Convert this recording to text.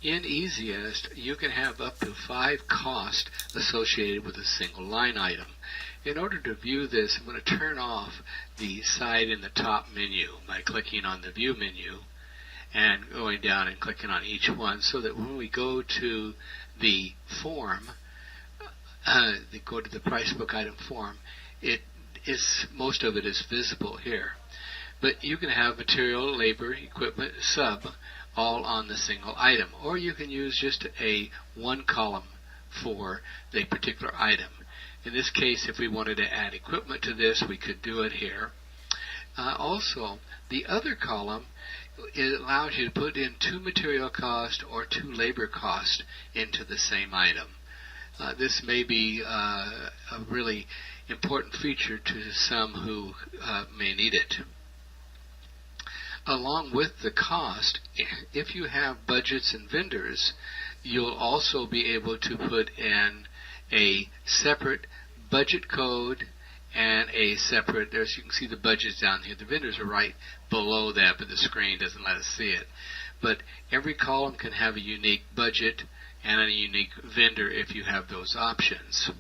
In EasyEst, you can have up to 5 costs associated with a single line item. In order to view this, I'm going to turn off the side in the top menu by clicking on the View menu and going down and clicking on each one, so that when we go to the form, go to the price book item form, most of it is visible here. But you can have material, labor, equipment, sub, all on the single item. Or you can use just a one column for the particular item. In this case, if we wanted to add equipment to this, we could do it here. Also, the other column, it allows you to put in 2 material cost or 2 labor cost into the same item. This may be a really important feature to some who may need it. Along with the cost, if you have budgets and vendors, you'll also be able to put in a separate budget code and a separate, there's, you can see the budgets down here. The vendors are right below that, but the screen doesn't let us see it. But every column can have a unique budget and a unique vendor if you have those options.